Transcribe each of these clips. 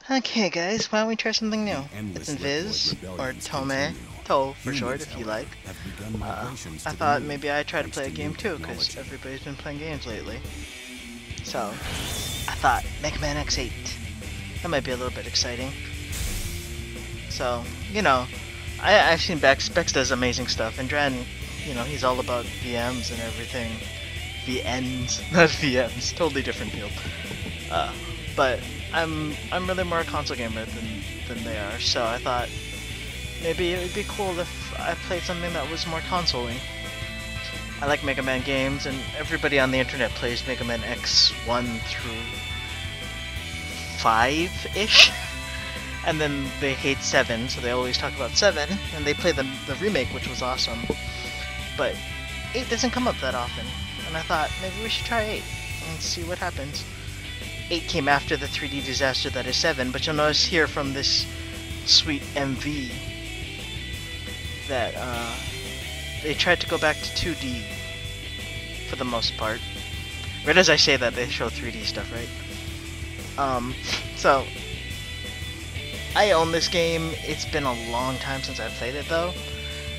Okay guys, why don't we try something new? It's Invis, or Toumei, To for short if you like. I thought maybe I'd try to play a game too, because everybody's been playing games lately. So, I thought, Megaman X8. That might be a little bit exciting. So, you know, I've seen Bex does amazing stuff, and Dren, you know, he's all about VMs and everything. VNs, not VMs, totally different field. But I'm really more a console gamer than they are, so I thought maybe it would be cool if I played something that was more console-y. I like Mega Man games, and everybody on the internet plays Mega Man X1 through 5-ish, and then they hate 7, so they always talk about 7, and they play the remake, which was awesome. But 8 doesn't come up that often, and I thought maybe we should try 8 and see what happens. 8 came after the 3D disaster that is 7, but you'll notice here from this sweet MV that they tried to go back to 2D for the most part. Right as I say that, they show 3D stuff, right? So I own this game. It's been a long time since I played it though,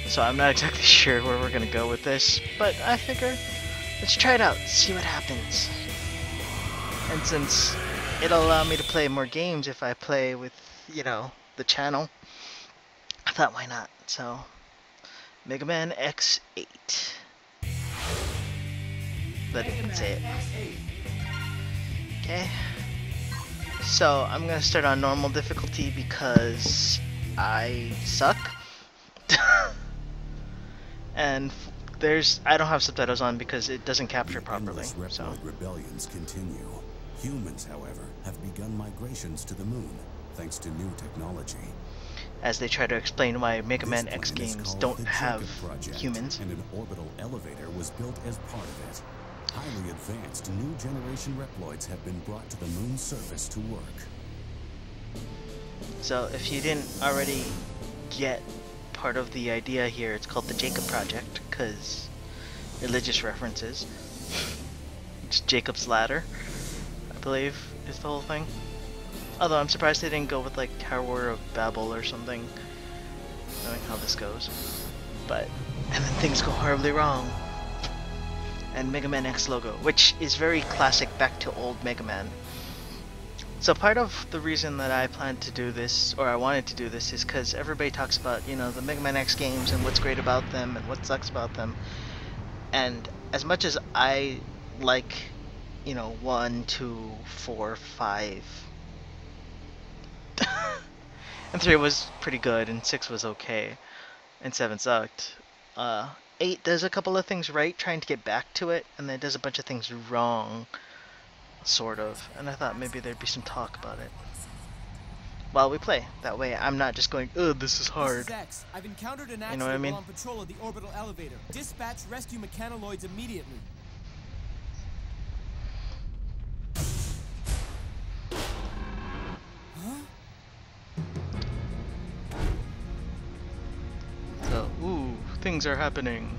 so I'm not exactly sure where we're gonna go with this, but I figure let's try it out, see what happens. And since it'll allow me to play more games if I play with, you know, the channel, I thought why not? So, Megaman X8. Let it say it. Okay. So, I'm gonna start on normal difficulty because I suck. And I don't have subtitles on because it doesn't capture properly. So. Rebellions continue. Humans, however, have begun migrations to the moon, thanks to new technology. As they try to explain why Mega Man X games don't have humans. And an orbital elevator was built as part of it. Highly advanced new generation Reploids have been brought to the moon's surface to work. So if you didn't already get part of the idea here, it's called the Jacob Project, because religious references. It's Jacob's Ladder, I believe, is the whole thing. Although I'm surprised they didn't go with like Tower of Babel or something, knowing how this goes. But, and then things go horribly wrong. And Mega Man X logo, which is very classic back to old Mega Man. So part of the reason that I planned to do this, or I wanted to do this, is because everybody talks about, you know, the Mega Man X games and what's great about them and what sucks about them. And as much as I like, you know, 1, 2, 4, 5, and 3 was pretty good, and 6 was okay, and 7 sucked. 8 does a couple of things right, trying to get back to it, and then does a bunch of things wrong, sort of. And I thought maybe there'd be some talk about it while we play. That way, I'm not just going, "Ugh, this is hard." This is X. I've encountered an accident, You know what I mean? while on patrol of the orbital elevator. Dispatch rescue mechanoloids immediately. So, ooh, things are happening.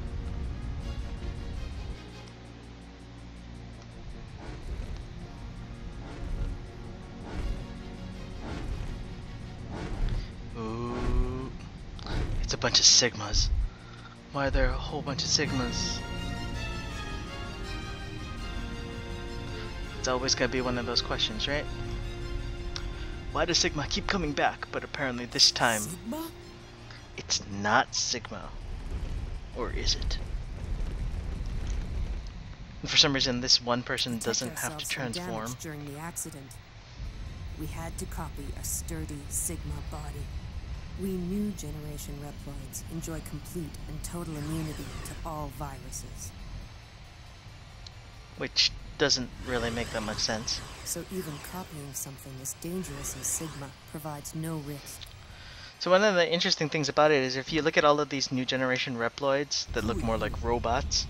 Ooh, it's a bunch of Sigmas. Why are there a whole bunch of Sigmas? It's always gonna be one of those questions, right? Why does Sigma keep coming back? But apparently this time, Sigma? it's not Sigma. Or is it? And for some reason, this one person doesn't have to transform. During the accident, we had to copy a sturdy Sigma body. We new generation Reploids enjoy complete and total immunity to all viruses. Which doesn't really make that much sense. So even copying something as dangerous as Sigma provides no risk. So one of the interesting things about it is if you look at all of these new generation Reploids that look more like robots,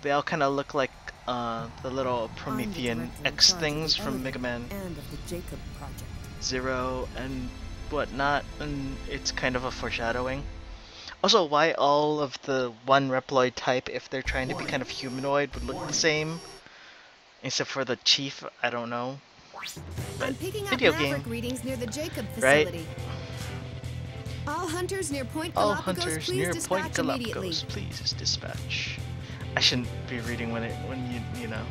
they all kind of look like the little Promethean X things from Mega Man And of the Jacob Project. 0 and whatnot, and it's kind of a foreshadowing. Also, why all of the one Reploid type, if they're trying to be kind of humanoid, would look the same? Except for the chief, I don't know. I'm picking up video Maverick game, readings near the Jacob right? facility. All hunters near Point All Galapagos, hunters please near dispatch Point immediately. Galapagos, please dispatch. I shouldn't be reading when you know.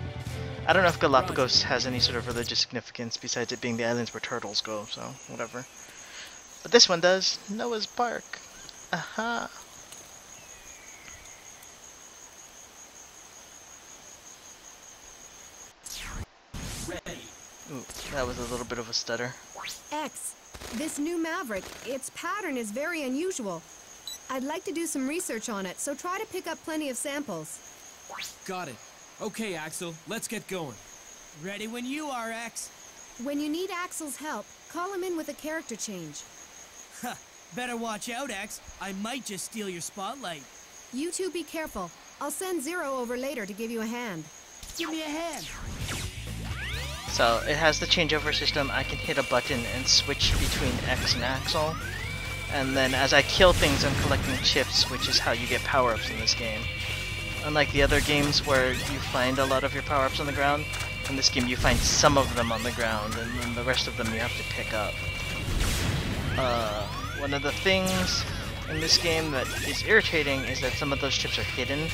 I don't know if Galapagos has any sort of religious significance besides it being the islands where turtles go, so whatever. But this one does. Noah's Park. Aha. Ooh, that was a little bit of a stutter. X, this new Maverick, its pattern is very unusual. I'd like to do some research on it, so try to pick up plenty of samples. Got it. Okay, Axel, let's get going. Ready when you are, X. When you need Axel's help, call him in with a character change. Huh. Better watch out, X. I might just steal your spotlight. You two be careful. I'll send Zero over later to give you a hand. Give me a hand. So it has the changeover system. I can hit a button and switch between X and Axel. And then as I kill things, I'm collecting chips, which is how you get power-ups in this game. Unlike the other games where you find a lot of your power-ups on the ground, in this game you find some of them on the ground, and then the rest of them you have to pick up. One of the things in this game that is irritating is that some of those chips are hidden.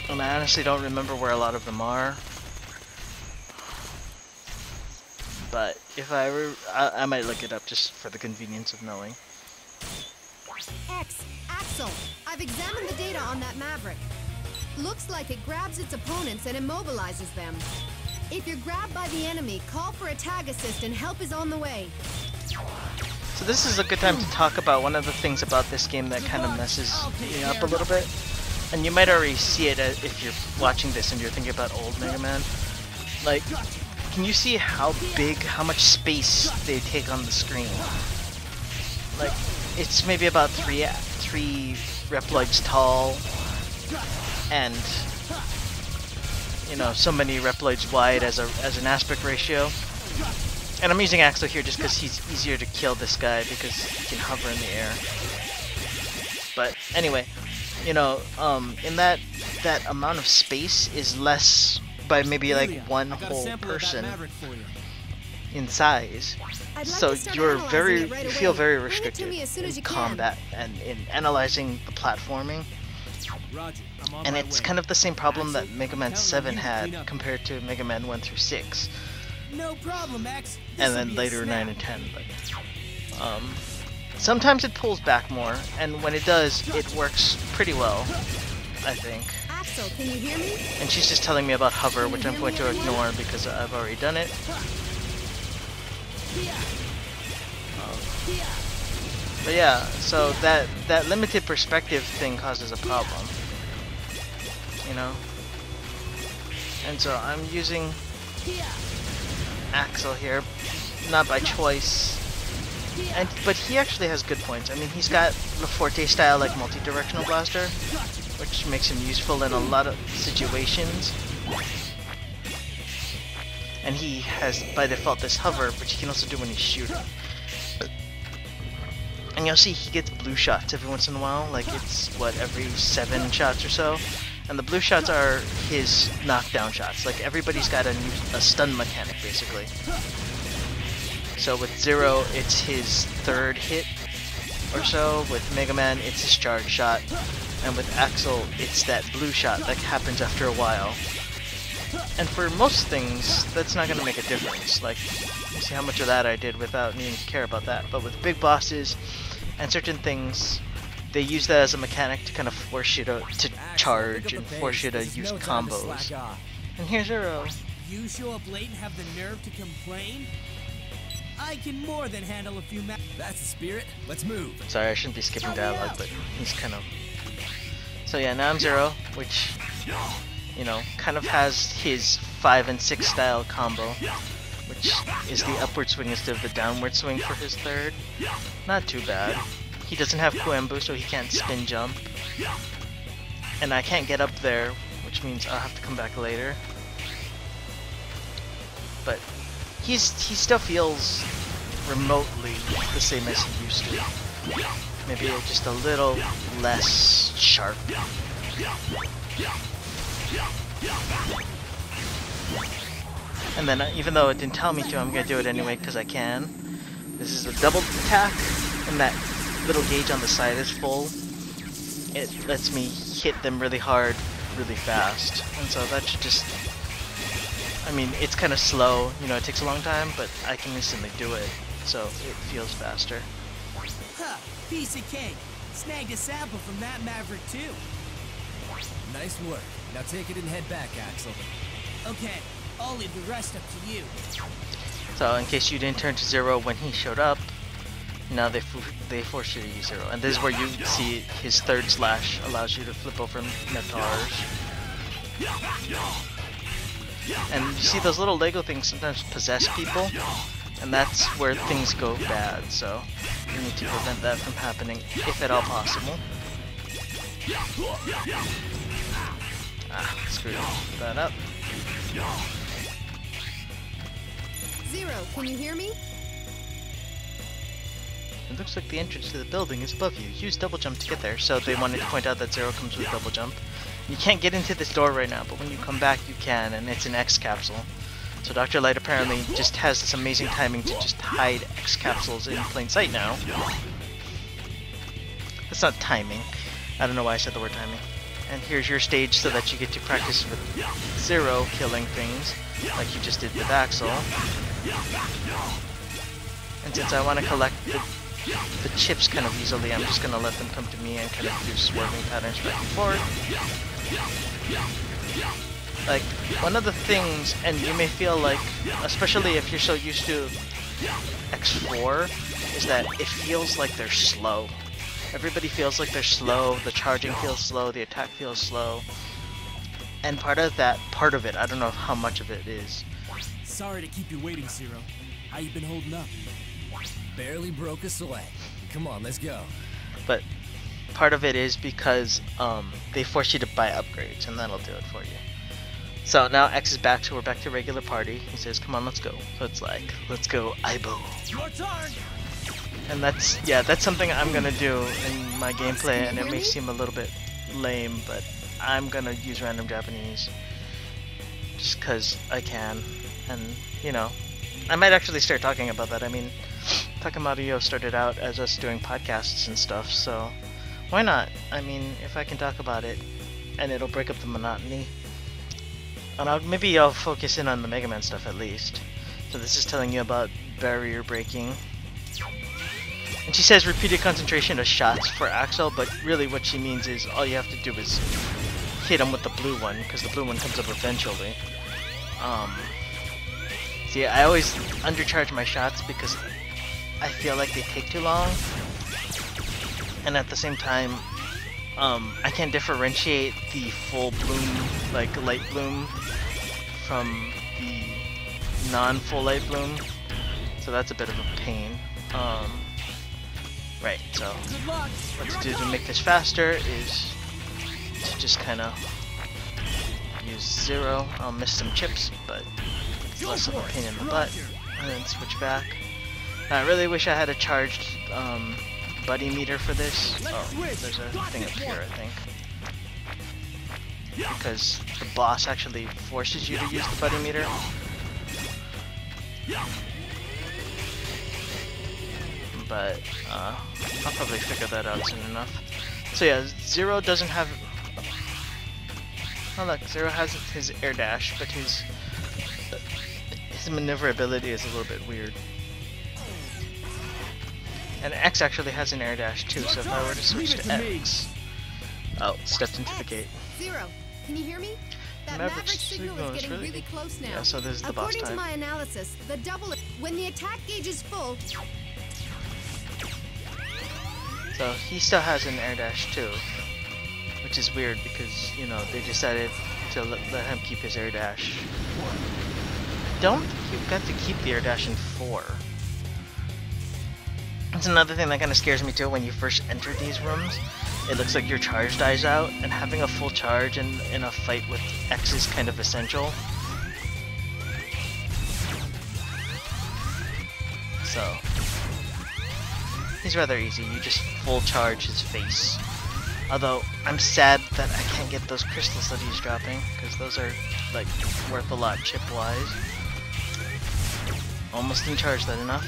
And I honestly don't remember where a lot of them are. But if I were, I might look it up just for the convenience of knowing. X, Axel, I've examined the data on that Maverick. Looks like it grabs its opponents and immobilizes them. If you're grabbed by the enemy, call for a tag assist and help is on the way. So this is a good time to talk about one of the things about this game that kind of messes me up a little bit. And you might already see it if you're watching this and you're thinking about old Mega Man. Like, can you see how big, how much space they take on the screen? Like, it's maybe about three Reploids tall, and you know, so many Reploids wide as an aspect ratio. And I'm using Axel here just because he's easier to kill this guy because he can hover in the air. But anyway, you know, in that amount of space is less by maybe like one whole person in size. So you feel very restricted in combat and in analyzing the platforming. And it's kind of the same problem that Mega Man 7 had compared to Mega Man 1 through 6. No problem, X. And then later 9 and 10. But sometimes it pulls back more, and when it does, it works pretty well, I think. Axel, can you hear me? And she's just telling me about hover, which I'm going to ignore because I've already done it. But yeah, so that limited perspective thing causes a problem, you know. And so I'm using Axel here, not by choice. But he actually has good points. I mean, he's got the Forte style like multi-directional blaster, which makes him useful in a lot of situations. And he has by default this hover, which he can also do when he's shooting. And you'll see he gets blue shots every once in a while, like it's what, every 7 shots or so. And the blue shots are his knockdown shots. Like everybody's got a stun mechanic basically. So with Zero, it's his 3rd hit or so. With Mega Man, it's his charge shot. And with Axel, it's that blue shot that happens after a while. And for most things, that's not going to make a difference. Like, you see how much of that I did without needing to care about that. But with big bosses and certain things, they use that as a mechanic to kind of force you to charge and force you to use combos. And here's Zero. You show up late and have the nerve to complain? I can more than handle a few That's the spirit. Let's move. Sorry, I shouldn't be skipping dialogue, but he's kind of... So yeah, now I'm Zero, which, you know, kind of has his 5 and 6 style combo, which is the upward swing instead of the downward swing for his 3rd. Not too bad. He doesn't have Kuembu, so he can't spin jump. And I can't get up there, which means I'll have to come back later. But he still feels remotely the same as he used to. Maybe just a little less sharp. And then even though it didn't tell me to, I'm gonna do it anyway because I can. This is a double attack, and that little gauge on the side is full. It lets me hit them really hard, really fast. And so that should just... I mean, it's kind of slow, you know, it takes a long time, but I can instantly do it. So it feels faster. Huh, piece of cake. Snagged a sample from that Maverick too. Nice work. Now take it and head back, Axel. Okay, I'll leave the rest up to you. So in case you didn't turn to 0 when he showed up, now they force you to use 0. And this is where you see his third slash allows you to flip over Natars. And you see those little Lego things sometimes possess people, and that's where things go bad, so you need to prevent that from happening if at all possible. Ah, screw that up. Zero, can you hear me? It looks like the entrance to the building is above you. Use double jump to get there. So they wanted to point out that 0 comes with double jump. You can't get into this door right now, but when you come back you can, and it's an X capsule. So Dr. Light apparently just has this amazing timing to just hide X capsules in plain sight now. That's not timing. I don't know why I said the word timing. And here's your stage so that you get to practice with 0 killing things, like you just did with Axel. And since I want to collect the chips kind of easily, I'm just going to let them come to me and kind of do swerving patterns back and forth. Like, one of the things, and you may feel like, especially if you're so used to X4, is that it feels like they're slow. Everybody feels like they're slow, the charging feels slow, the attack feels slow. And part of it, I don't know how much of it is. Sorry to keep you waiting, Zero. How you been holding up? Barely broke a sweat. Come on, let's go. But part of it is because they force you to buy upgrades, and that'll do it for you. So now X is back, so we're back to regular party. He says, come on, let's go. So it's like, let's go, Aibo. Your turn! And that's something I'm gonna do in my gameplay, and it may seem a little bit lame, but I'm gonna use random Japanese. Just cause I can. And, you know, I might actually start talking about that. I mean, Takamario started out as us doing podcasts and stuff, so why not? I mean, if I can talk about it, and it'll break up the monotony. And maybe I'll focus in on the Mega Man stuff at least. So this is telling you about barrier breaking. And she says repeated concentration of shots for Axel, but really what she means is all you have to do is hit him with the blue one, because the blue one comes up eventually. See, I always undercharge my shots because I feel like they take too long. And at the same time, I can't differentiate the full bloom, like light bloom, from the non-full light bloom. So that's a bit of a pain. Right, so what to do to make this faster is to just kind of use 0. I'll miss some chips, but it's less of a pain in the butt. And then switch back. I really wish I had a charged buddy meter for this. Oh, there's a thing up here, I think. Because the boss actually forces you to use the buddy meter. But I'll probably figure that out soon enough. So yeah, 0 doesn't have... Oh look, 0 has his air dash, but his maneuverability is a little bit weird. And X actually has an air dash too, so if I were to switch to X... Oh, stepped into the gate. 0, can you hear me? That Maverick signal is getting really close now. Yeah, so this is the boss According time. to my analysis, the double... When the attack gauge is full... So he still has an air dash too, which is weird because, you know, they decided to let him keep his air dash. I don't think you've got to keep the air dash in 4. That's another thing that kind of scares me too when you first enter these rooms. It looks like your charge dies out, and having a full charge in a fight with X is kind of essential. So... he's rather easy, you just full charge his face. Although, I'm sad that I can't get those crystals that he's dropping, because those are, like, worth a lot chip-wise. Almost didn't charge that enough.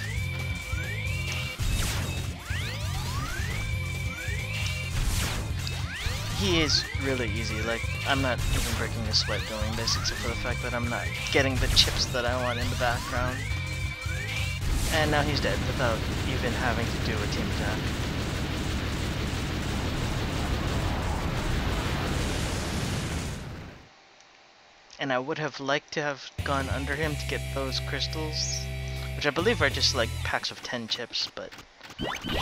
He is really easy, like, I'm not even breaking a sweat doing this, except for the fact that I'm not getting the chips that I want in the background. And now he's dead, without even having to do a team attack. And I would have liked to have gone under him to get those crystals, which I believe are just like packs of 10 chips, but...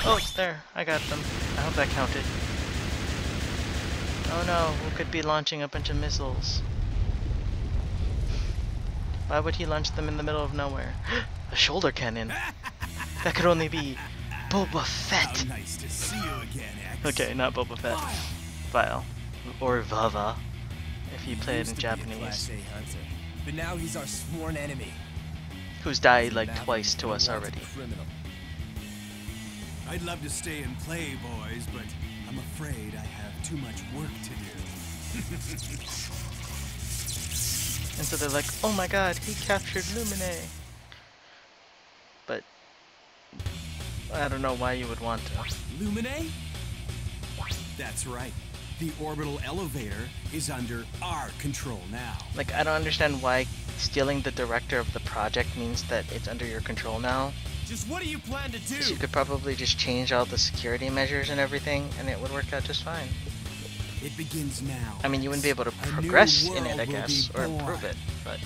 Oh, there, I got them. I hope that counted. Oh no, we could be launching a bunch of missiles. Why would he launch them in the middle of nowhere? A shoulder cannon! That could only be Boba Fett! How nice to see you again, X. Okay, not Boba Fett. Vile. Or Vava, if you play it in Japanese. Class A hunter, but now he's our sworn enemy. Who's died like twice to us already. Criminal. I'd love to stay and play, boys, but I'm afraid I have too much work to do. And so they're like, oh my god, he captured Lumine! But... I don't know why you would want to. Lumine? That's right. The orbital elevator is under our control now. Like, I don't understand why stealing the director of the project means that it's under your control now. Just what do you plan to do? 'Cause you could probably just change all the security measures and everything, and it would work out just fine. It begins now. I mean, you wouldn't be able to A new progress in it, world I will guess, be or born. improve it, but...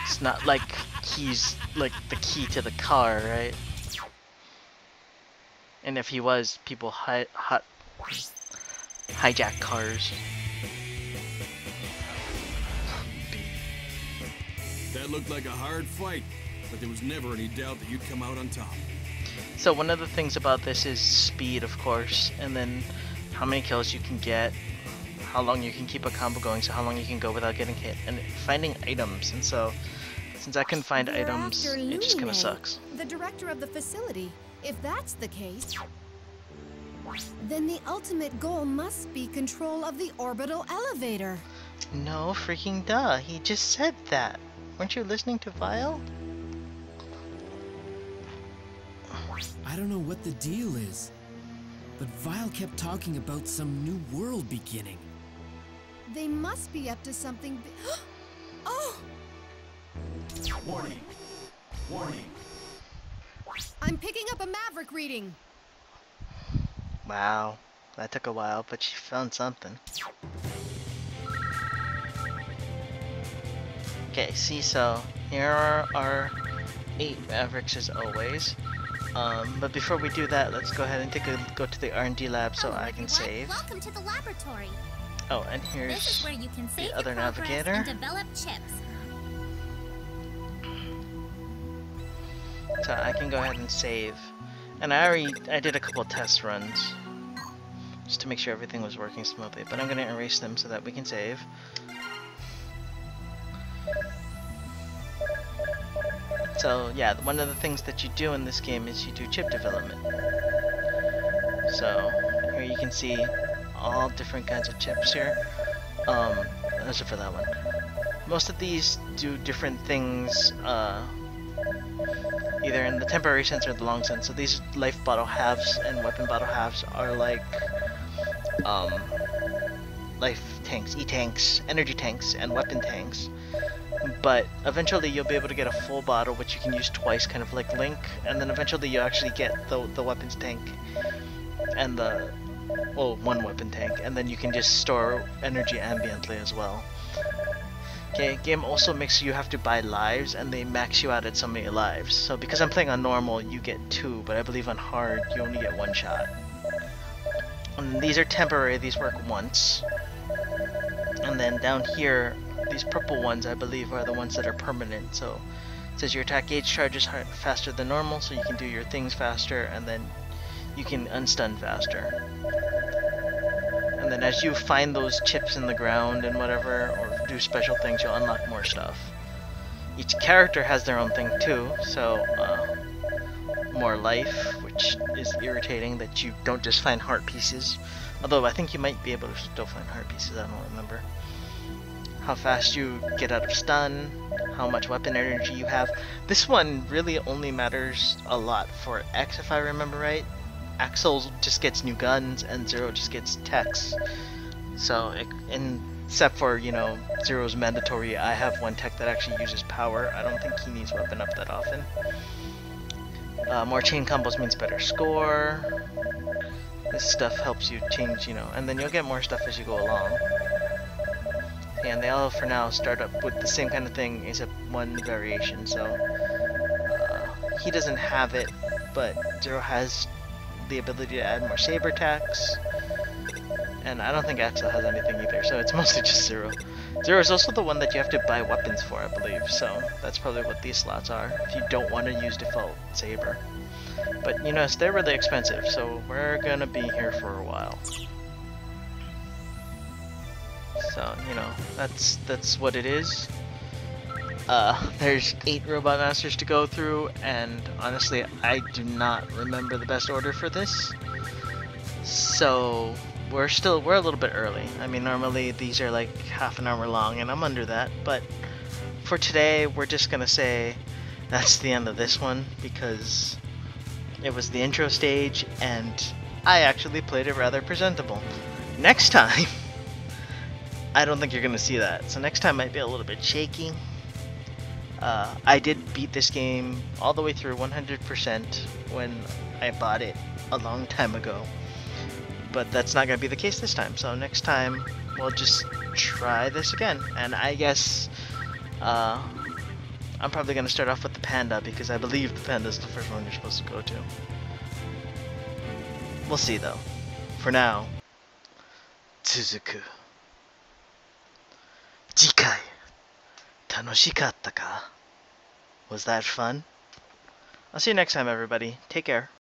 It's not like he's, like, the key to the car, right? And if he was, people hijack cars. That looked like a hard fight, but there was never any doubt that you'd come out on top. So one of the things about this is speed, of course, and then how many kills you can get, how long you can keep a combo going, so how long you can go without getting hit, and finding items. And so, since I can find They're items, after it just kind of Lumine, sucks. the director of the facility. If that's the case, then the ultimate goal must be control of the orbital elevator. No freaking duh, he just said that. Weren't you listening to Vile? I don't know what the deal is, but Vile kept talking about some new world beginning. They must be up to something Oh! Warning! Warning! I'm picking up a Maverick reading. Wow, that took a while, but she found something. Okay, see, so here are our 8 Mavericks as always. But before we do that, let's go ahead and go to the R&D lab so I can save. Welcome to the laboratory. Oh, and This here's is where you can save the other your progress navigator. and develop chips. So I can go ahead and save. And I did a couple test runs just to make sure everything was working smoothly, but I'm gonna erase them so that we can save. So yeah, one of the things that you do in this game is you do chip development. So here you can see all different kinds of chips here. Those are for that one. Most of these do different things, either in the temporary sense or the long sense. So these life bottle halves and weapon bottle halves are like life tanks, E-tanks, energy tanks, and weapon tanks. But eventually you'll be able to get a full bottle, which you can use twice, kind of like Link, and then eventually you actually get the weapons tank and one weapon tank, and then you can just store energy ambiently as well. Okay, game also makes you have to buy lives, and they max you out at so many lives. So because I'm playing on normal, you get 2, but I believe on hard you only get 1 shot. And these are temporary, these work once. And then down here, these purple ones I believe are the ones that are permanent. So it says your attack gauge charges faster than normal, so you can do your things faster, and then you can unstun faster. And then as you find those chips in the ground and whatever, or do special things, you'll unlock more stuff. Each character has their own thing too, so more life, which is irritating that you don't just find heart pieces. Although I think you might be able to still find heart pieces, I don't remember. How fast you get out of stun, how much weapon energy you have. This one really only matters a lot for X, if I remember right. Axel just gets new guns, and Zero just gets techs. So, except for, you know, Zero's mandatory, I have one tech that actually uses power. I don't think he needs weapon up that often. More chain combos means better score. This stuff helps you change, you know, and then you'll get more stuff as you go along. And they all, for now, start up with the same kind of thing, except one variation. So, he doesn't have it, but Zero has the ability to add more saber attacks. And I don't think Axel has anything either, so it's mostly just Zero. Zero is also the one that you have to buy weapons for, I believe, so that's probably what these slots are, if you don't want to use default saber. But, you know, they're really expensive, so we're gonna be here for a while. So, you know, that's what it is. There's 8 Robot Masters to go through, and honestly, I do not remember the best order for this. So, we're a little bit early. I mean, normally these are like half an hour long, and I'm under that, but for today, we're just gonna say that's the end of this one, because it was the intro stage, and I actually played it rather presentable. Next time, I don't think you're gonna see that, so next time might be a little bit shaky. I did beat this game all the way through 100% when I bought it a long time ago, but that's not gonna be the case this time, so next time we'll just try this again. And I guess I'm probably gonna start off with the panda, because I believe the panda is the first one you're supposed to go to. We'll see though. For now, Tsuzuku. Jikai. Tanoshikatta ka? Was that fun? I'll see you next time, everybody. Take care.